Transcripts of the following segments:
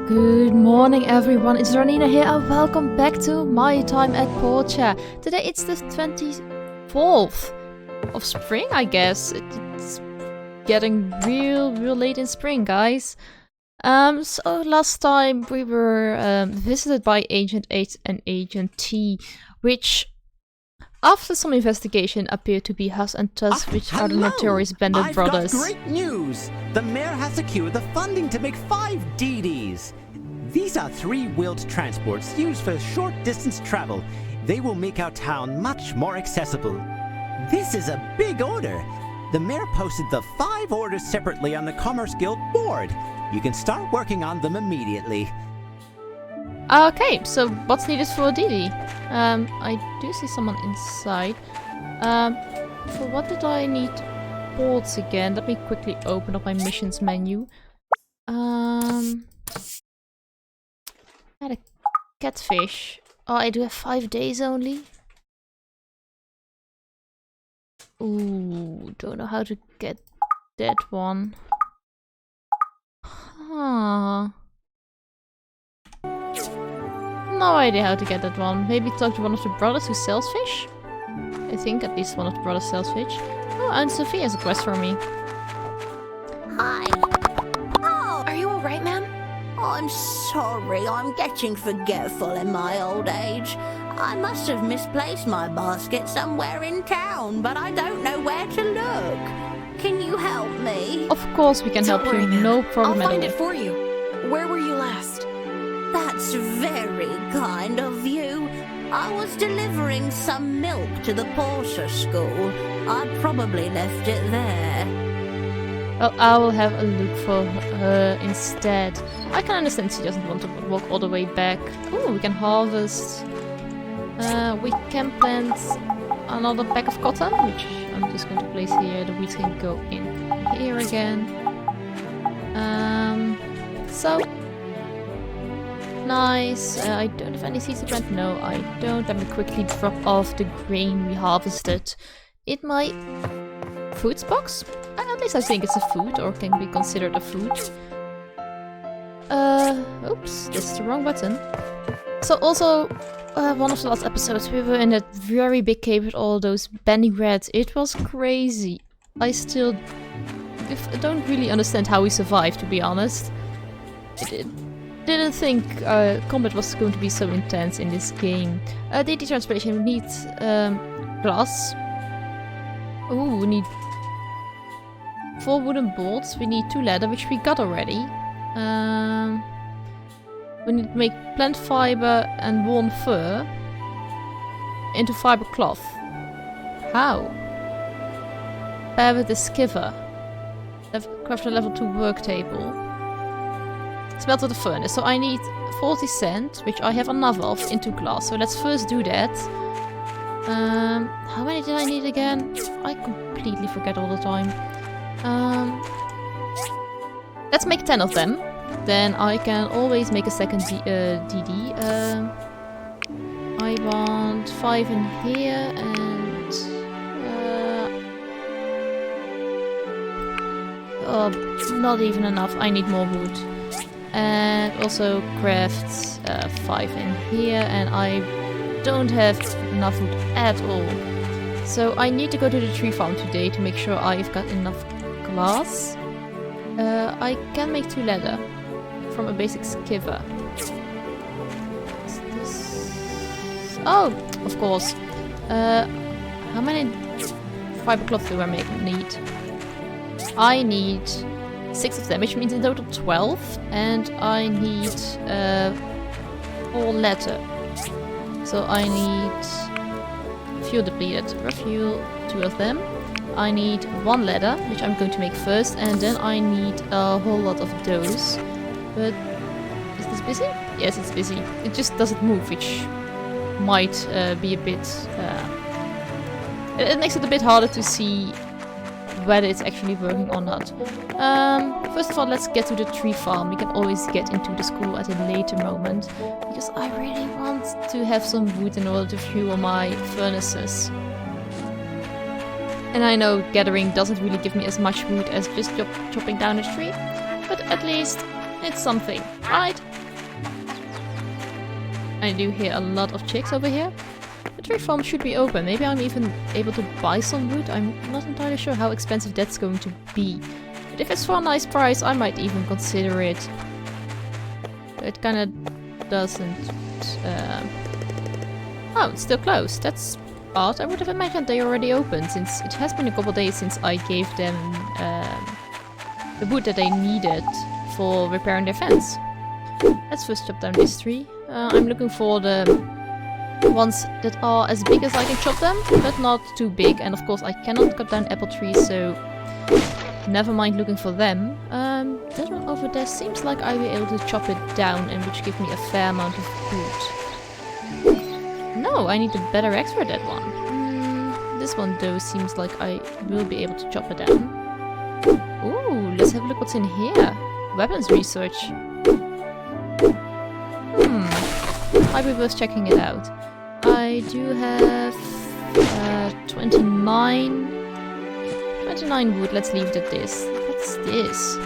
Good morning everyone, it's Dranina here and welcome back to My Time at Portia. Today it's the 24th of spring, I guess. It's getting real late in spring, guys. So last time we were visited by Agent 8 and Agent T, which after some investigation appeared to be Hus and Tuss, which are the notorious bandit brothers. I've got great news! The mayor has secured the funding to make 5 DDs. These are 3-wheeled transports used for short distance travel. They will make our town much more accessible. This is a big order. The mayor posted the 5 orders separately on the Commerce Guild board. You can start working on them immediately. Okay, so what's needed for DD? I do see someone inside. For what did I need bolts again? Let me quickly open up my missions menu. I had a catfish. Oh, I do have 5 days only. Ooh, don't know how to get that one. Huh. No idea how to get that one. Maybe talk to one of the brothers who sells fish? I think at least one of the brothers sells fish. Oh, and Sophie has a quest for me. Hi. Oh, Are you alright, ma'am? I'm sorry. I'm getting forgetful in my old age. I must have misplaced my basket somewhere in town, but I don't know where to look. Can you help me? Of course we can help Don't worry, you, ma'am. no problem I'll at all. find it for you. Where were you last? That's very kind of you. I was delivering some milk to the Portia school. I probably left it there. Well, I will have a look for her instead. I can understand she doesn't want to walk all the way back. Ooh, we can harvest. We can plant another pack of cotton, which I'm just going to place here. The wheat can go in here again. So nice. I don't have any seeds to plant. No, I don't. Let me quickly drop off the grain we harvested in my foods box. At least I think it's a food, or can be considered a food. Oops, this is the wrong button. So also, one of the last episodes, we were in that very big cave with all those bendy rats. It was crazy. I still don't really understand how we survived, to be honest. Didn't think combat was going to be so intense in this game. DD transportation, we need glass. Ooh, we need 4 wooden boards. We need 2 leather, which we got already. We need to make plant fiber and worn fur into fiber cloth. How? Pair with the skiver. Craft a level 2 work table. Smelt with the furnace. So I need 40 cent, which I have enough of, into glass. So let's first do that. How many did I need again? I completely forget all the time. Let's make 10 of them. Then I can always make a second DD. I want 5 in here and... oh, not even enough. I need more wood. And also craft 5 in here, and I don't have enough wood at all. So I need to go to the tree farm today to make sure I've got enough glass. I can make 2 leather from a basic skiver. Is this... oh, of course. How many fiber cloth do I need? I need 6 of them, which means in total 12, and I need 4 leather. So I need fuel depleted, refuel 2 of them. I need 1 leather, which I'm going to make first, and then I need a whole lot of those. But is this busy? Yes, it's busy. It just doesn't move, which might be a bit... it makes it a bit harder to see whether it's actually working or not. First of all, let's get to the tree farm. We can always get into the school at a later moment, because I really want to have some wood in order to fuel my furnaces. And I know gathering doesn't really give me as much wood as just chopping down a tree, but at least it's something. Right. I do hear a lot of chicks over here. The tree farm should be open. Maybe I'm even able to buy some wood. I'm not entirely sure how expensive that's going to be. But if it's for a nice price, I might even consider it. It kinda doesn't... Oh, it's still closed. That's odd. I would have imagined they already opened, since it has been a couple days since I gave them the wood that they needed for repairing their fence. Let's first chop down this tree. I'm looking for the ones that are as big as I can chop them, but not too big. And of course I cannot cut down apple trees, so never mind looking for them. That one over there seems like I'll be able to chop it down, and which gives me a fair amount of wood. No, I need a better axe for that one. This one though seems like I will be able to chop it down. Ooh, let's have a look what's in here. Weapons research. Might be worth checking it out. I do have 29 wood. Let's leave it at this. What's this?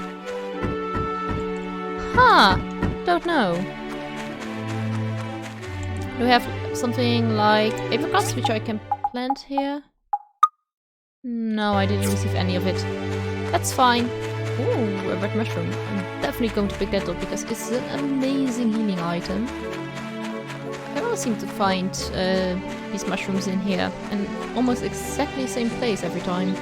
Huh, don't know. Do we have something like apricots, which I can plant here? No, I didn't receive any of it. That's fine. Ooh, a red mushroom. I'm definitely going to pick that up because it's an amazing healing item. I always seem to find these mushrooms in here, and almost exactly the same place every time.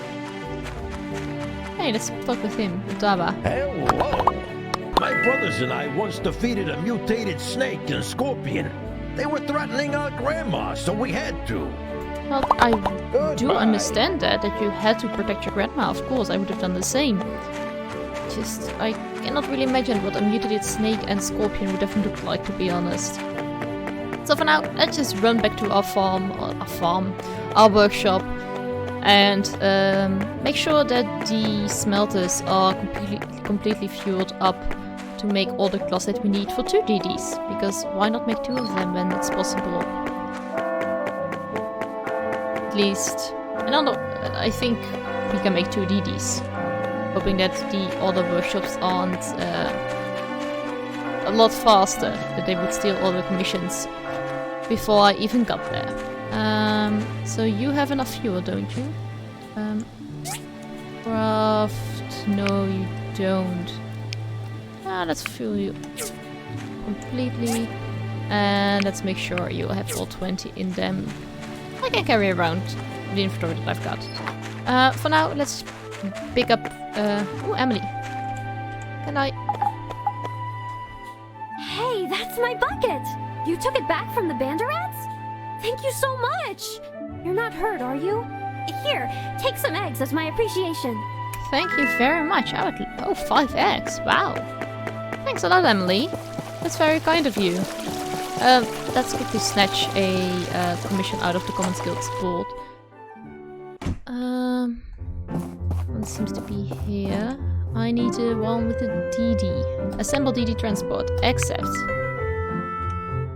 Hey, let's talk with him, Daba. Hello! My brothers and I once defeated a mutated snake and scorpion. They were threatening our grandma, so we had to. Well, I do understand that you had to protect your grandma. Of course, I would have done the same. Just, I cannot really imagine what a mutated snake and scorpion would have looked like, to be honest. So for now, let's just run back to our workshop, and make sure that the smelters are completely fueled up to make all the cloths that we need for 2 DDs, because why not make 2 of them when it's possible? At least, I think we can make 2 DDs, hoping that the other workshops aren't a lot faster, that they would steal all the commissions before I even got there. So you have enough fuel, don't you? Craft... no, you don't. Let's fuel you completely. And let's make sure you have all 20 in them. I can carry around the inventory that I've got. For now, let's pick up... oh, Emily. Can I... Hey, that's my bucket! You took it back from the Banderats? Thank you so much! You're not hurt, are you? Here, take some eggs as my appreciation. Thank you very much. I would... oh, 5 eggs. Wow. Thanks a lot, Emily. That's very kind of you. Let's quickly snatch a commission out of the Commons Guild's board. One seems to be here. I need one with a DD. Assemble DD transport. Accept.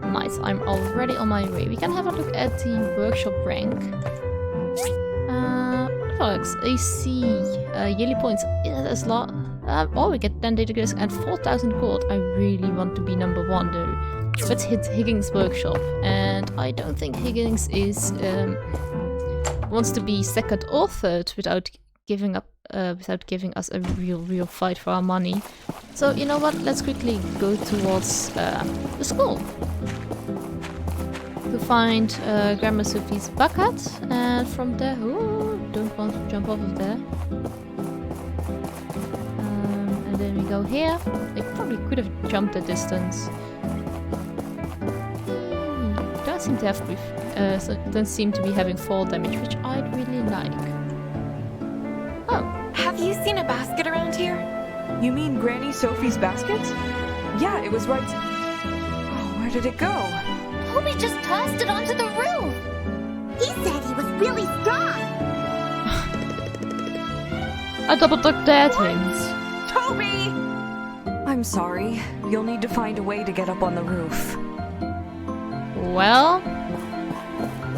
Nice, I'm already on my way. We can have a look at the workshop rank. Products, AC, yearly points. Yeah, that's a lot. Oh, we get 10 data discs and 4,000 gold. I really want to be number 1 though. Let's hit Higgins' workshop. And I don't think Higgins is wants to be 2nd or 3rd without giving us a real fight for our money. So you know what? Let's quickly go towards the school to find Grandma Sophie's bucket, and from there, ooh, don't want to jump off of there. And then we go here. I probably could have jumped the distance. Don't seem to be having fall damage, which I'd really like. Oh. Have you seen a basket around here? You mean Granny Sophie's basket? Yeah, it was right... Oh, where did it go? Toby just tossed it onto the roof! He said he was really strong. I double-took that hint. Toby! I'm sorry. You'll need to find a way to get up on the roof. Well,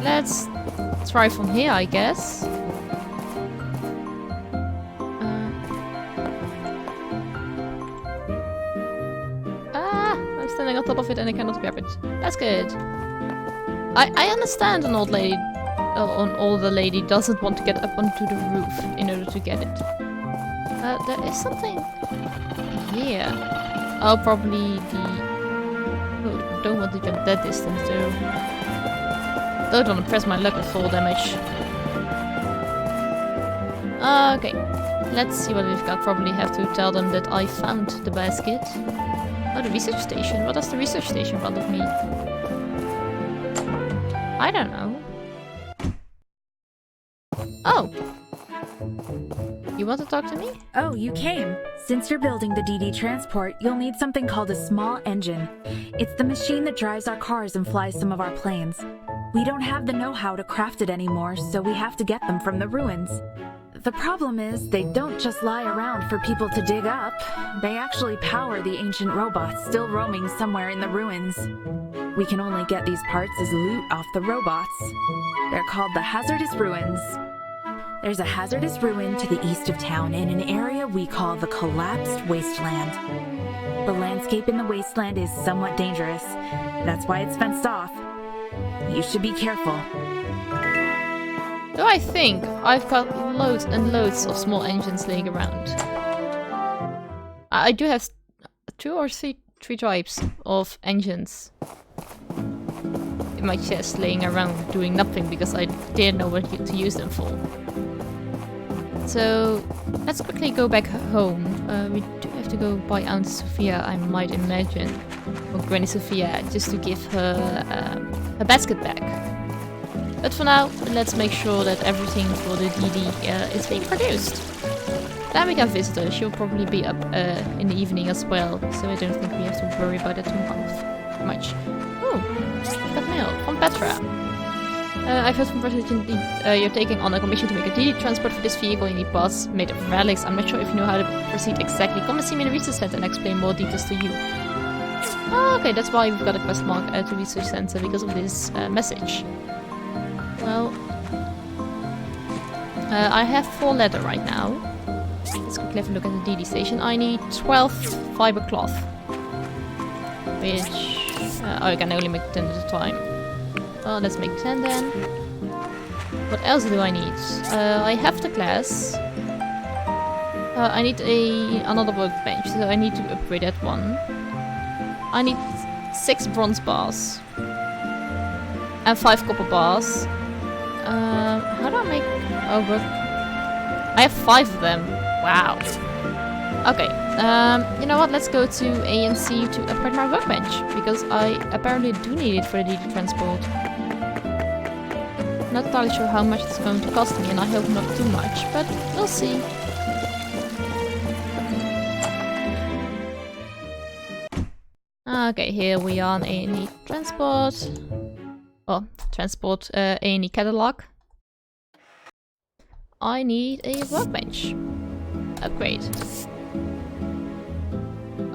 let's try from here, I guess. standing on top of it and I cannot grab it. That's good. I understand an older lady doesn't want to get up onto the roof in order to get it. There is something here. Oh, probably the... Oh, don't want to jump that distance though. Don't want to press my luck with fall damage. Okay, let's see what we've got. Probably have to tell them that I found the basket. Oh, the research station. What does the research station want of me? I don't know. Oh! You want to talk to me? Oh, you came. Since you're building the DD transport, you'll need something called a small engine. It's the machine that drives our cars and flies some of our planes. We don't have the know-how to craft it anymore, so we have to get them from the ruins. The problem is, they don't just lie around for people to dig up. They actually power the ancient robots still roaming somewhere in the ruins. We can only get these parts as loot off the robots. They're called the hazardous ruins. There's a hazardous ruin to the east of town in an area we call the collapsed wasteland. The landscape in the wasteland is somewhat dangerous. That's why it's fenced off. You should be careful. So I think I've got loads and loads of small engines laying around. I do have 2 or 3 types of engines in my chest laying around doing nothing because I didn't know what to use them for. So let's quickly go back home. We do have to go buy Aunt Sophia, I might imagine, or Granny Sophia, just to give her her basket back. But for now, let's make sure that everything for the DD is being produced. Then we can visit her. She'll probably be up in the evening as well, so I don't think we have to worry about it too much. Oh, got mail from Petra. I've heard from Petra that you're taking on a commission to make a DD transport for this vehicle. You need parts made of relics. I'm not sure if you know how to proceed exactly. Come and see me in the research center and explain more details to you. Oh, okay, that's why we've got a quest mark at the research center, because of this message. Well, I have 4 leather right now. Let's quickly have a look at the DD station. I need 12 fiber cloth, which I can only make 10 at a time. Oh, let's make 10 then. What else do I need? I have the glass. I need another workbench, so I need to upgrade that one. I need 6 bronze bars and 5 copper bars. How do I make... Oh, I have 5 of them. Wow. Okay, you know what? Let's go to A and C to upgrade my workbench, because I apparently do need it for the DD transport. Not entirely sure how much it's going to cost me, and I hope not too much, but we'll see. Okay, here we are on A&E transport. Oh, transport A&E catalog. I need a workbench. Upgrade.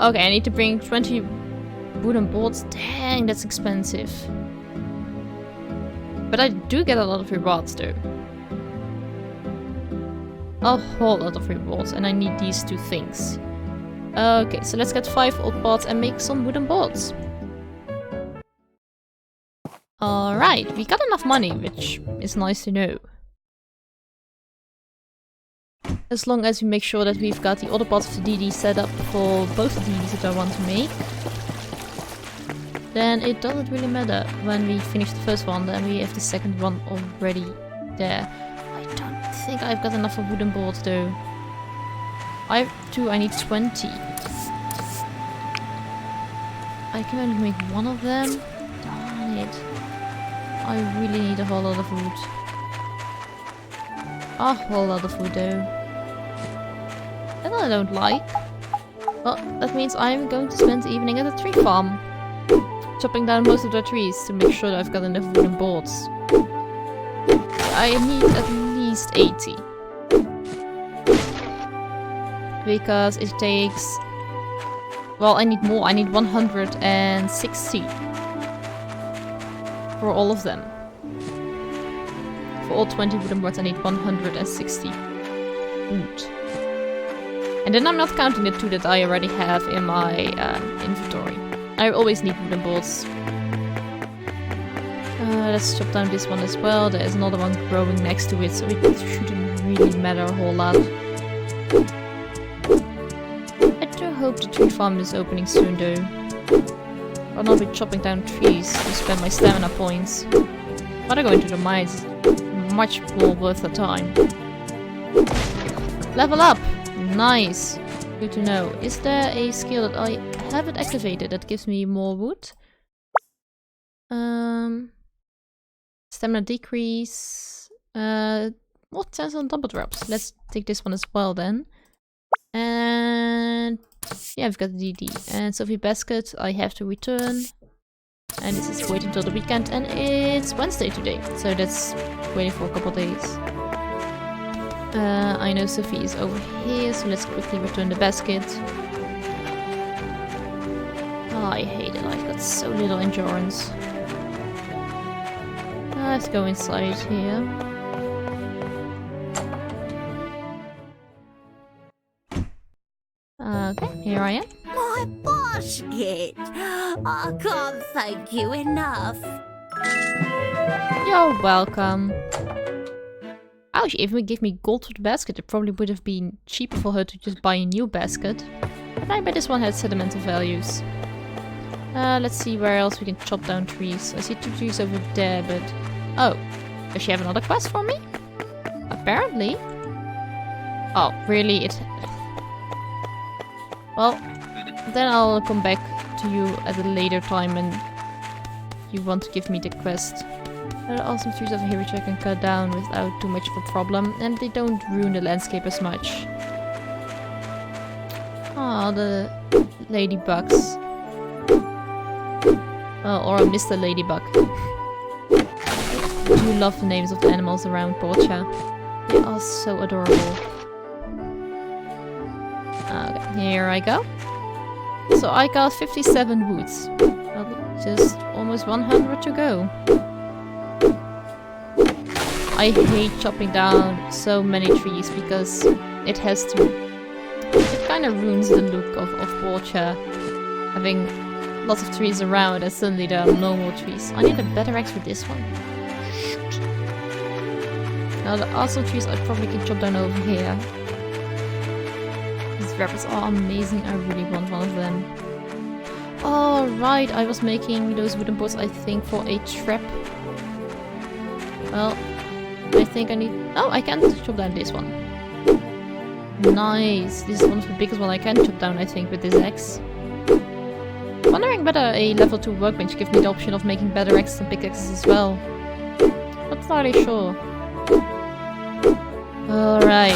Okay, I need to bring 20 wooden boards. Dang, that's expensive. But I do get a lot of rewards though. A whole lot of rewards, and I need these 2 things. Okay, so let's get 5 old parts and make some wooden boards. Alright, we got enough money, which is nice to know. As long as we make sure that we've got the other parts of the DD set up for both the DDs that I want to make, then it doesn't really matter. When we finish the first one, then we have the second one already there. I don't think I've got enough of wooden boards though. I have 2, I need 20. I can only make 1 of them. Darn it. I really need a whole lot of wood. A whole lot of wood though. That I don't like. Well, that means I'm going to spend the evening at a tree farm, chopping down most of the trees to make sure that I've got enough wooden boards. I need at least 80. Because it takes... Well, I need more. I need 160. For all of them. For all 20 wooden boards I need 160 wood. And then I'm not counting the 2 that I already have in my inventory. I always need wooden boards. Let's chop down this one as well. There is another one growing next to it, so it shouldn't really matter a whole lot. I do hope the tree farm is opening soon though. I'll not be chopping down trees to spend my stamina points. But I go into the mines is much more worth the time. Level up! Nice! Good to know. Is there a skill that I haven't activated that gives me more wood? Stamina decrease. What chance on double drops? Let's take this one as well then. And yeah, we've got the DD. And Sophie Basket, I have to return. And this is waiting until the weekend, and it's Wednesday today, so that's waiting for a couple days. I know Sophie is over here, so let's quickly return the basket. Oh, I hate it, I've got so little endurance. Let's go inside here. Okay, here I am. My basket! I can't thank you enough. You're welcome. Oh, she even gave me gold for the basket. It probably would have been cheaper for her to just buy a new basket. But I bet this one has sentimental values. Let's see where else we can chop down trees. I see 2 trees over there, but... Oh, does she have another quest for me? Apparently. Oh, really? Well, then I'll come back to you at a later time and you want to give me the quest. There are awesome trees over here which I can cut down without too much of a problem, and they don't ruin the landscape as much. Oh, the ladybugs. Oh, or Mr. Ladybug. I do love the names of the animals around Portia. They are so adorable. Okay, here I go. So I got 57 woods. Just almost 100 to go. I hate chopping down so many trees because it kind of ruins the look of Portia. Having lots of trees around and suddenly there are no more trees. I need a better axe for this one. Shoot. Now the awesome trees I probably can chop down over here. These rabbits are amazing, I really want one of them. Oh right, I was making those wooden boards I think for a trap. Well, I think I need... Oh, I can chop down this one. Nice, this is one of the biggest ones I can chop down I think with this axe. Wondering whether a level 2 workbench gives me the option of making better axes and pickaxes as well. Not entirely sure. Alright,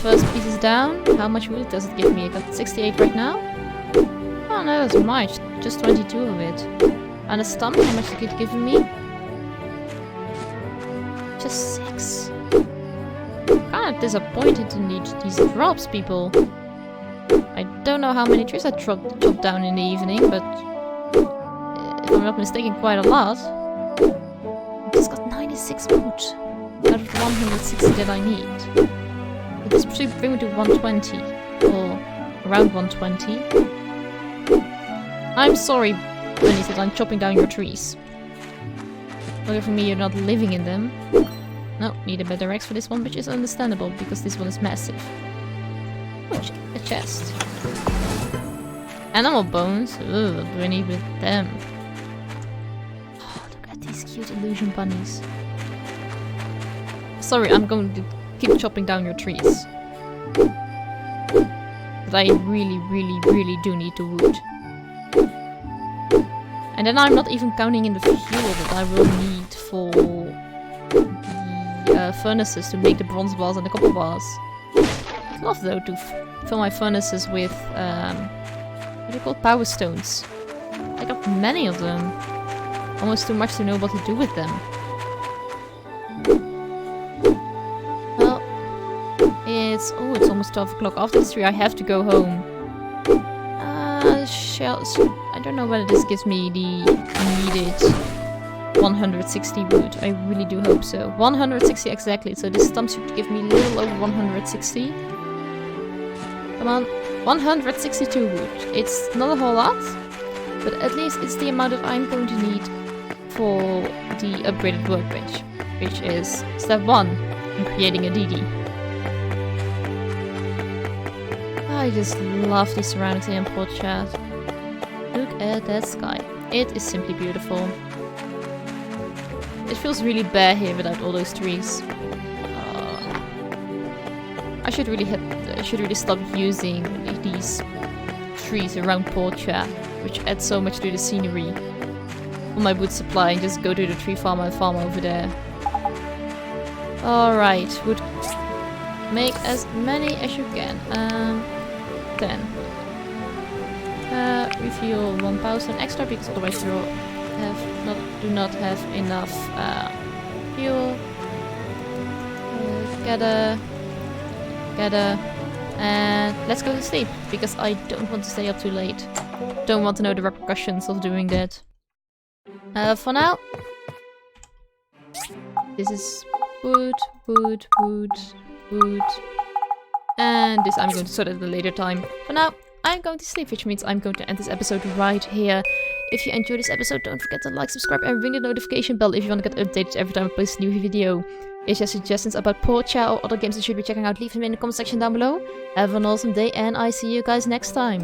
first piece is down. How much wood does it give me? I got 68 right now. Oh no, that's much. Just 22 of it. And a stump, how much is it giving me? Just 6. Kinda disappointed to need these drops, people. I don't know how many trees I chopped down in the evening, but if I'm not mistaken, quite a lot. I just got 96 wood out of the 160 that I need. This should bring me to 120, or around 120. I'm sorry, Benny, that I'm chopping down your trees. Lucky for me, you're not living in them. No, need a better axe for this one, which is understandable, because this one is massive. Oh, a chest. Animal bones? Ugh, what do I need with them? Oh, look at these cute illusion bunnies. Sorry, I'm going to keep chopping down your trees. But I really do need the wood. And then I'm not even counting in the fuel that I will need for the furnaces to make the bronze bars and the copper bars. I'd love though to fill my furnaces with what are they called? Power stones. I got many of them. Almost too much to know what to do with them. Well, it's almost 12 o'clock. After this 3 I have to go home. I don't know whether this gives me the needed 160 wood. I really do hope so. 160 exactly, so this stump should give me a little over 160. Come on, 162 wood. It's not a whole lot, But at least it's the amount that I'm going to need for the upgraded workbench, which is step 1 in creating a DD. I just love the surroundings here in Portia. Look at that sky. It is simply beautiful. It feels really bare here without all those trees. I should really stop using these trees around Portia, which add so much to the scenery, on my wood supply, and just go to the tree farmer and farm over there. Alright, would make as many as you can. 10. Refuel 1000 extra because otherwise you do not have enough fuel. Gather, and let's go to sleep because I don't want to stay up too late. Don't want to know the repercussions of doing that. For now, this is wood, and this I'm going to sort at a later time. For now, I'm going to sleep, which means I'm going to end this episode right here. If you enjoyed this episode, don't forget to like, subscribe, and ring the notification bell if you want to get updated every time I post a new video. If you have suggestions about Portia or other games you should be checking out, leave them in the comment section down below. Have an awesome day, and I see you guys next time.